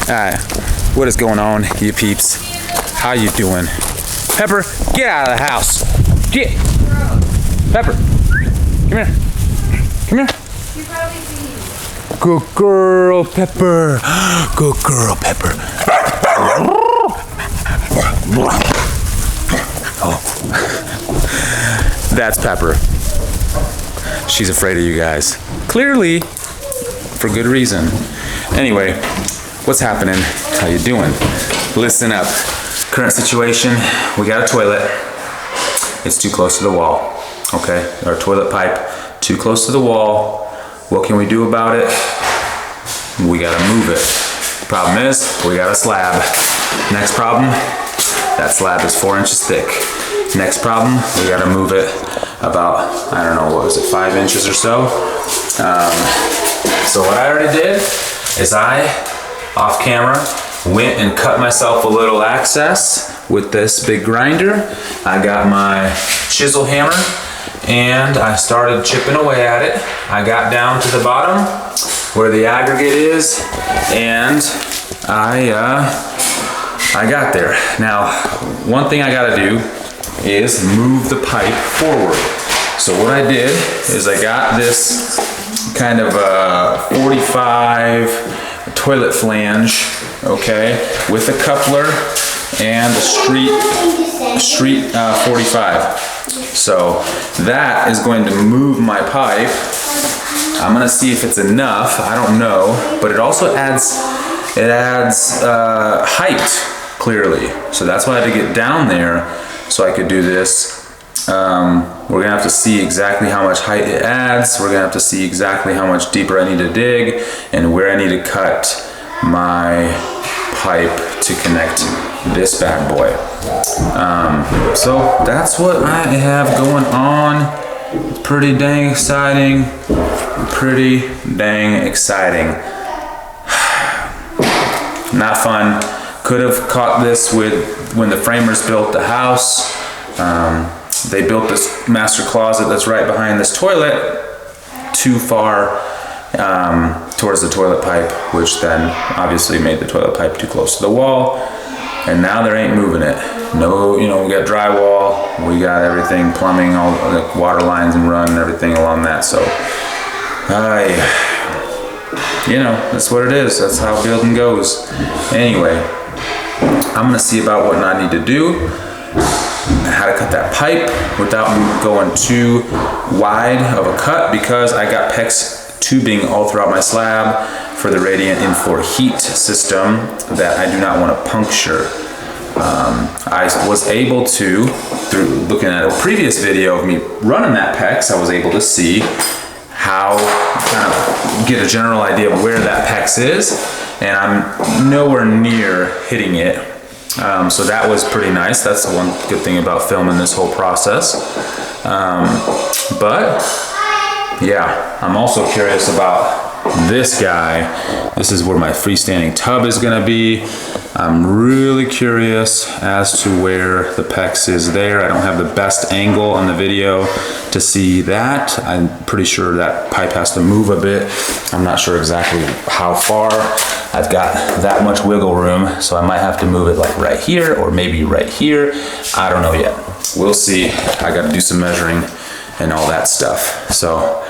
Alright, what is going on, you peeps? How you doing? Pepper, get out of the house. Get. Pepper, come here. Come here. Good girl, Pepper. Good girl, Pepper. Oh. That's Pepper. She's afraid of you guys. Clearly, for good reason. Anyway, what's happening? How you doing? Listen up. Current situation, we got a toilet. It's too close to the wall. Okay, our toilet pipe too close to the wall. What can we do about it? We gotta move it. Problem is, we got a slab. Next problem, that slab is 4 inches thick. Next problem, we gotta move it about, I don't know, what was it, 5 inches or so. So what I already did is I, off camera, went and cut myself a little access with this big grinder. I got my chisel hammer and I started chipping away at it. I got down to the bottom where the aggregate is and I got there. Now, one thing I gotta do is move the pipe forward. So what I did is I got this kind of a 45 toilet flange, okay, with a coupler and a street 45. So that is going to move my pipe. I'm gonna see if it's enough. I don't know, but it also adds height clearly. So that's why I had to get down there so I could do this. We're gonna have to see exactly how much height it adds. We're gonna have to see exactly how much deeper I need to dig and where I need to cut my pipe to connect this bad boy. So that's what I have going on. It's pretty dang exciting. Pretty dang exciting. Not fun. Could have caught this with when the framers built the house. They built this master closet that's right behind this toilet too far towards the toilet pipe, which then obviously made the toilet pipe too close to the wall. And now they ain't moving it. No, you know, we got drywall, we got everything, plumbing, all the water lines and run and everything along that. So, you know, that's what it is. That's how building goes. Anyway, I'm gonna see about what I need to do, how to cut that pipe without going too wide of a cut, because I got PEX tubing all throughout my slab for the radiant in-floor heat system that I do not want to puncture. I was able to, through looking at a previous video of me running that PEX, I was able to see how, kind of get a general idea of where that PEX is, and I'm nowhere near hitting it. So that was pretty nice. That's the one good thing about filming this whole process. But yeah, I'm also curious about this guy. This is where my freestanding tub is gonna be. I'm really curious as to where the PEX is there. I don't have the best angle on the video to see that. I'm pretty sure that pipe has to move a bit. I'm not sure exactly how far. I've got that much wiggle room, so I might have to move it like right here or maybe right here. I don't know yet. We'll see. I gotta do some measuring and all that stuff. So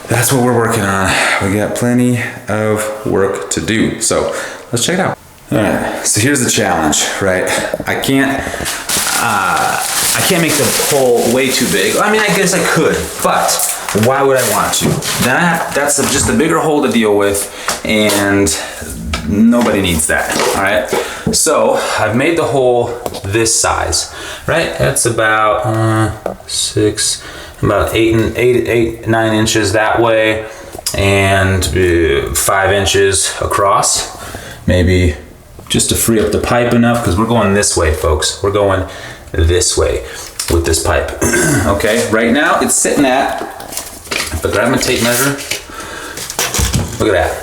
that's what we're working on. We got plenty of work to do. So let's check it out. All right, so here's the challenge, right? I can't make the hole way too big. I mean, I guess I could, but why would I want to? That's just a bigger hole to deal with, and nobody needs that, all right? So I've made the hole this size, right? That's about 9 inches that way, and 5 inches across, maybe, just to free up the pipe enough, because we're going this way, folks. We're going this way with this pipe. Okay, right now it's sitting at, if I grab my tape measure, look at that.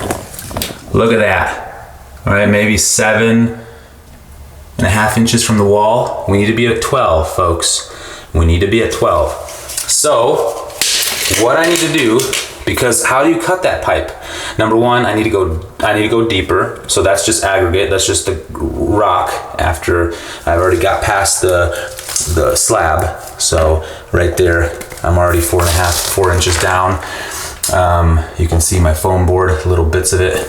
Look at that. All right, maybe 7.5 inches from the wall. We need to be at 12, folks. We need to be at 12. So what I need to do Because how do you cut that pipe? Number one, I need to go deeper. So that's just aggregate. That's just the rock after I've already got past the slab. So right there, I'm already 4 inches down. You can see my foam board, little bits of that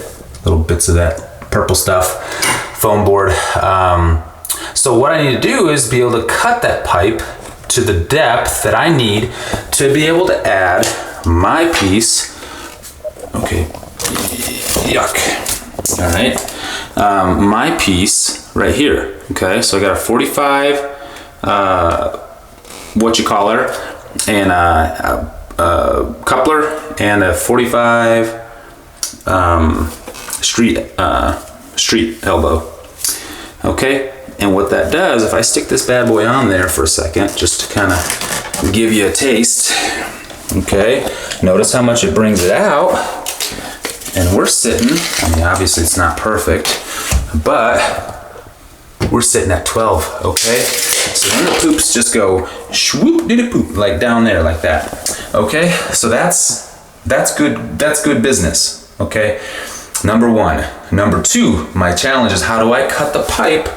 purple stuff, foam board. So what I need to do is be able to cut that pipe to the depth that I need to be able to add my piece. Okay, yuck. All right, my piece right here. Okay, so I got a 45 what-you-caller and a coupler and a 45 street elbow. Okay, and what that does, if I stick this bad boy on there for a second, just to kind of give you a taste. Okay, notice how much it brings it out. And we're sitting, I mean, obviously it's not perfect, but we're sitting at 12, okay? So then the poops just go swoop did a poop, like down there like that. Okay, so that's good business, okay? Number one. Number two, my challenge is how do I cut the pipe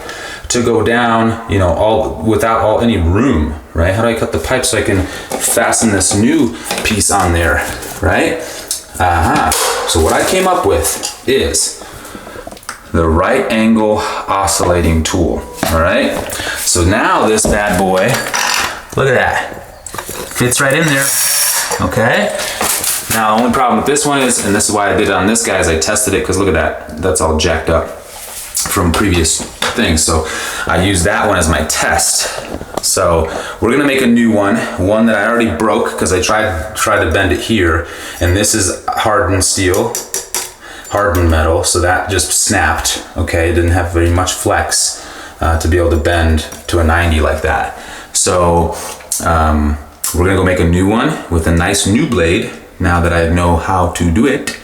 to go down, you know, without any room, right? How do I cut the pipe so I can fasten this new piece on there, right? So what I came up with is the right angle oscillating tool, all right? So now this bad boy, look at that, fits right in there, okay? Now the only problem with this one is, and this is why I did it on this guy, is I tested it, because look at that, that's all jacked up from previous things. So I used that one as my test. So we're gonna make a new one that I already broke because I tried to bend it here, and this is hardened steel, hardened metal, so that just snapped. Okay, it didn't have very much flex to be able to bend to a 90 like that. So we're gonna go make a new one with a nice new blade now that I know how to do it.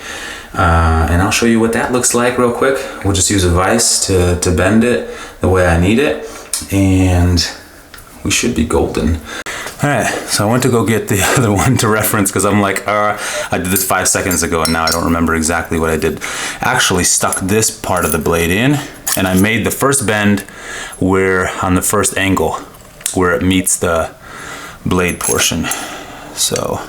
And I'll show you what that looks like real quick. We'll just use a vise to bend it the way I need it, and we should be golden. All right, so I went to go get the other one to reference because I'm like, I did this 5 seconds ago and now I don't remember exactly what I did. Actually stuck this part of the blade in, and I made the first bend where on the first angle where it meets the blade portion. So.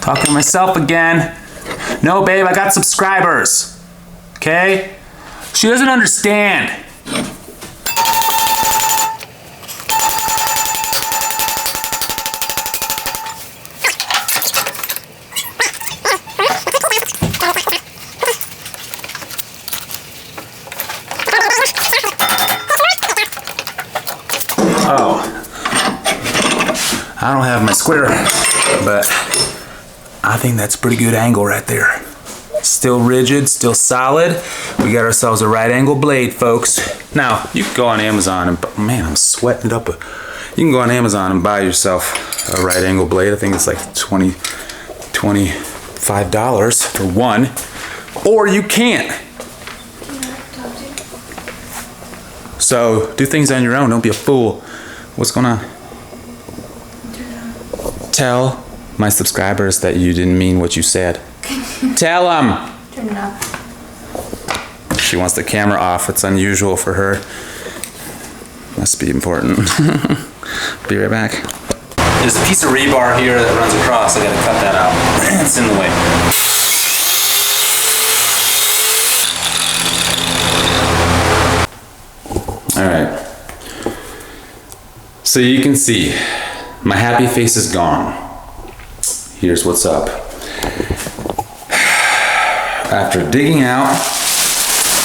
Talking to myself again. No, babe, I got subscribers. Okay? She doesn't understand. Oh. I don't have my squitter, but I think that's a pretty good angle right there. Still rigid, still solid. We got ourselves a right angle blade, folks. Now, you can go on Amazon and, man, I'm sweating it up. You can go on Amazon and buy yourself a right angle blade. I think it's like $25 for one. Or you can't. So, do things on your own. Don't be a fool. What's going on? Tell my subscribers that you didn't mean what you said. Tell them. Turn it off. She wants the camera off. It's unusual for her. Must be important. Be right back. There's a piece of rebar here that runs across. I gotta cut that out. It's in the way. All right. So you can see my happy face is gone. Here's what's up. After digging out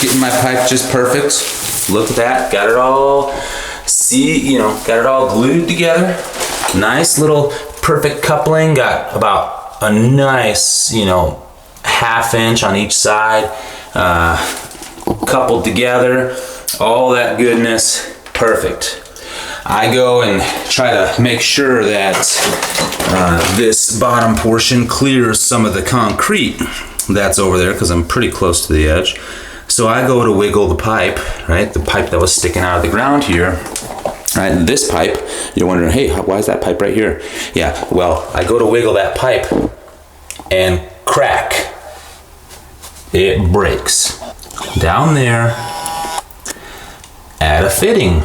getting my pipe just perfect. Look at that, got it all, got it all glued together. Nice little perfect coupling, got about a nice, ½ inch on each side, coupled together, all that goodness, perfect. I go and try to make sure that this bottom portion clears some of the concrete that's over there because I'm pretty close to the edge. So I go to wiggle the pipe, right? The pipe that was sticking out of the ground here, right? And this pipe, you're wondering, hey, why is that pipe right here? Yeah, well, I go to wiggle that pipe and crack. It breaks. Down there at a fitting.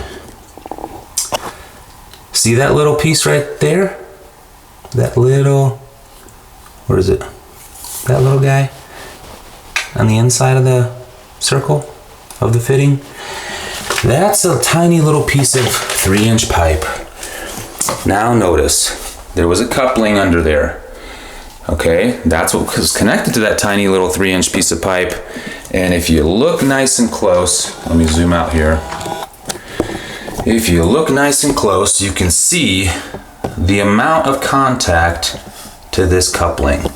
See that little piece right there? That little, what is it? That little guy on the inside of the circle of the fitting? That's a tiny little piece of 3-inch pipe. Now notice, there was a coupling under there. Okay, that's what was connected to that tiny little 3-inch piece of pipe. And if you look nice and close, let me zoom out here. If you look nice and close, you can see the amount of contact to this coupling.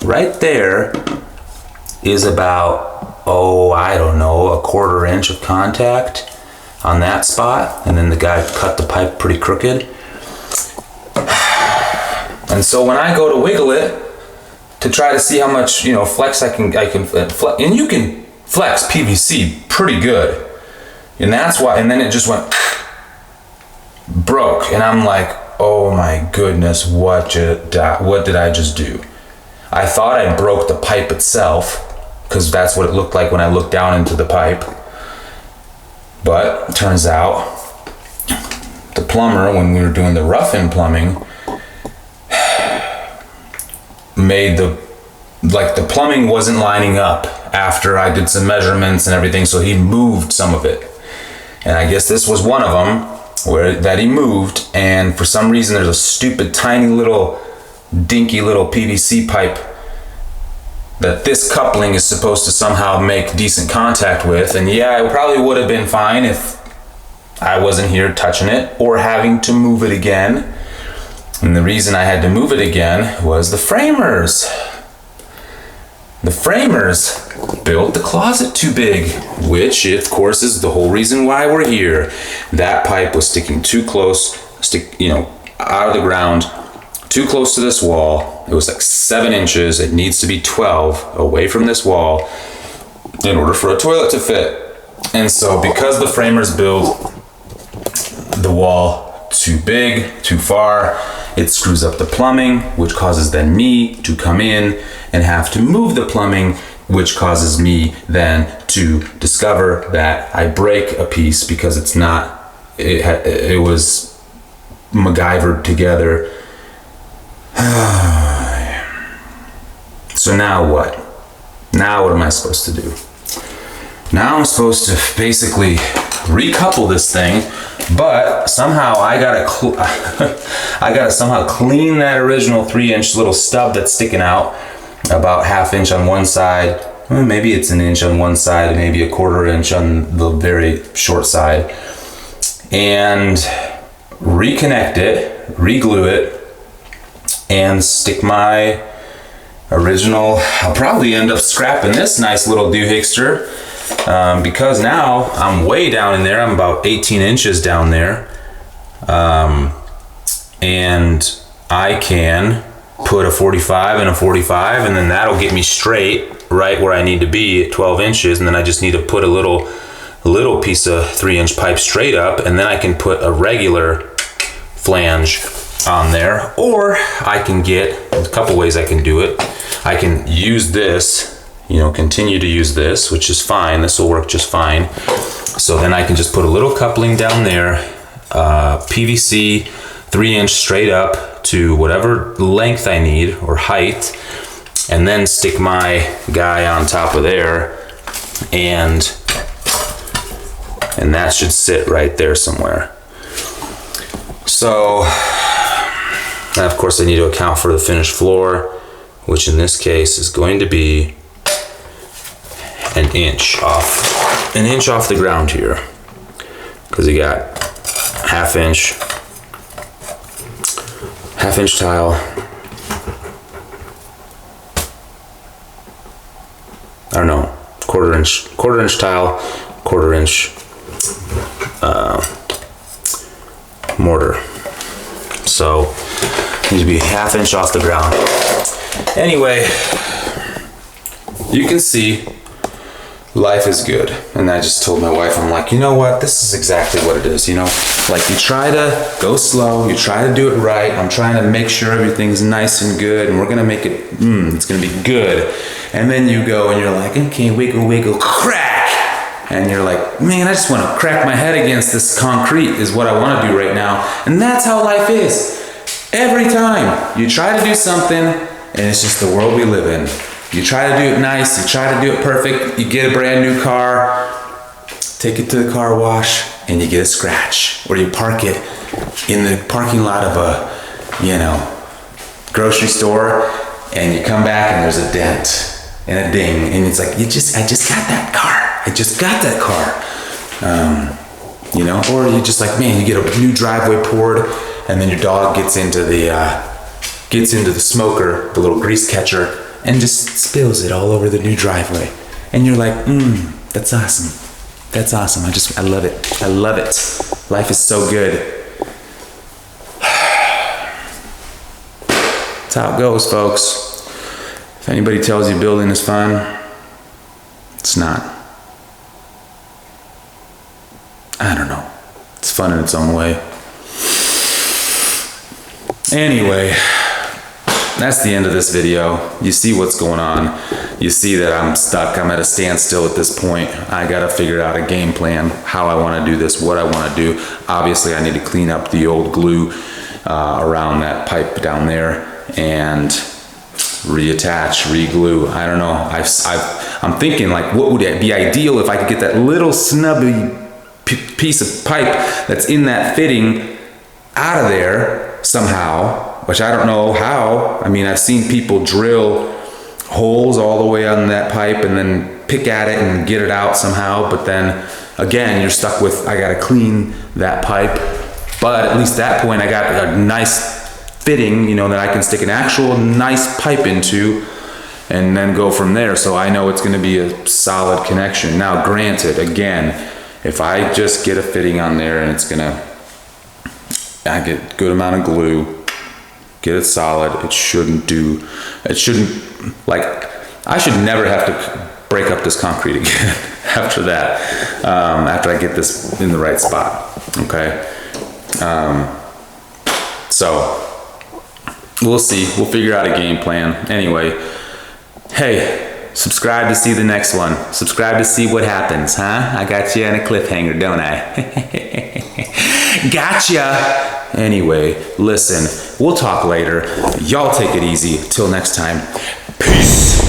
Right there is about, I don't know, 1/4 inch of contact on that spot. And then the guy cut the pipe pretty crooked. And so when I go to wiggle it to try to see how much, flex I can flex, and you can flex PVC pretty good. And that's why, and then it just went, broke, and I'm like, oh my goodness, what did I just do? I thought I broke the pipe itself, because that's what it looked like when I looked down into the pipe. But it turns out the plumber, when we were doing the rough-in plumbing, made the plumbing wasn't lining up after I did some measurements and everything, so he moved some of it. And I guess this was one of them that he moved, and for some reason there's a stupid tiny little dinky little PVC pipe that this coupling is supposed to somehow make decent contact with. And yeah, it probably would have been fine if I wasn't here touching it or having to move it again. And the reason I had to move it again was the framers. The framers built the closet too big, which of course is the whole reason why we're here. That pipe was sticking too close, out of the ground, too close to this wall. It was like 7 inches. It needs to be 12 away from this wall in order for a toilet to fit. And so because the framers build the wall too big, too far, it screws up the plumbing, which causes then me to come in and have to move the plumbing, which causes me then to discover that I break a piece because it was MacGyvered together. So now what? Now what am I supposed to do? Now I'm supposed to basically recouple this thing, but somehow I gotta somehow clean that original 3-inch little stub that's sticking out, about ½ inch on one side. Well, maybe it's 1 inch on one side, maybe 1/4 inch on the very short side, and reconnect it, reglue it, and stick my original. I'll probably end up scrapping this nice little doohickster. Because now I'm way down in there. I'm about 18 inches down there, and I can put a 45 and a 45, and then that'll get me straight right where I need to be at 12 inches, and then I just need to put a little piece of 3-inch pipe straight up, and then I can put a regular flange on there. Or I can get a couple ways I can do it. I can use this, continue to use this, which is fine. This will work just fine. So then I can just put a little coupling down there, PVC 3-inch straight up to whatever length I need or height, and then stick my guy on top of there, and that should sit right there somewhere. So, and of course I need to account for the finished floor, which in this case is going to be 1 inch off an inch off the ground here, because you got half inch tile. I don't know, quarter inch tile, quarter inch mortar. So it needs to be half inch off the ground. Anyway, you can see life is good. And I just told my wife, I'm like, you know what? This is exactly what it is, you know? Like, you try to go slow, you try to do it right. I'm trying to make sure everything's nice and good, and we're gonna make it, it's gonna be good. And then you go and you're like, okay, wiggle, wiggle, crack! And you're like, man, I just wanna crack my head against this concrete is what I wanna do right now. And that's how life is. Every time you try to do something, and it's just the world we live in. You try to do it nice, you try to do it perfect, you get a brand new car, take it to the car wash, and you get a scratch. Or you park it in the parking lot of a, you know, grocery store, and you come back and there's a dent and a ding, and it's like, I just got that car. I just got that car. You know, or you just like, man, you get a new driveway poured, and then your dog gets into the smoker, the little grease catcher, and just spills it all over the new driveway. And you're like, that's awesome. That's awesome. I love it. I love it. Life is so good. That's how it goes, folks. If anybody tells you building is fun, it's not. I don't know. It's fun in its own way. Anyway, that's the end of this video. You see what's going on. You see that I'm stuck. I'm at a standstill at this point. I gotta figure out a game plan, how I wanna do this, what I wanna do. Obviously, I need to clean up the old glue around that pipe down there and reattach, re-glue. I don't know. I'm thinking, like, what would it be ideal if I could get that little snubby piece of pipe that's in that fitting out of there somehow, which I don't know how. I mean, I've seen people drill holes all the way on that pipe and then pick at it and get it out somehow, but then again, you're stuck with, I gotta clean that pipe. But at least at that point, I got a nice fitting, you know, that I can stick an actual nice pipe into and then go from there. So I know it's gonna be a solid connection. Now, granted, again, if I just get a fitting on there and I get a good amount of glue, get it solid, it shouldn't, like, I should never have to break up this concrete again after that, after I get this in the right spot, okay? So, we'll see, we'll figure out a game plan. Anyway, hey, subscribe to see the next one. Subscribe to see what happens, huh? I got you on a cliffhanger, don't I? Gotcha! Anyway, listen, we'll talk later. Y'all take it easy. Till next time, peace!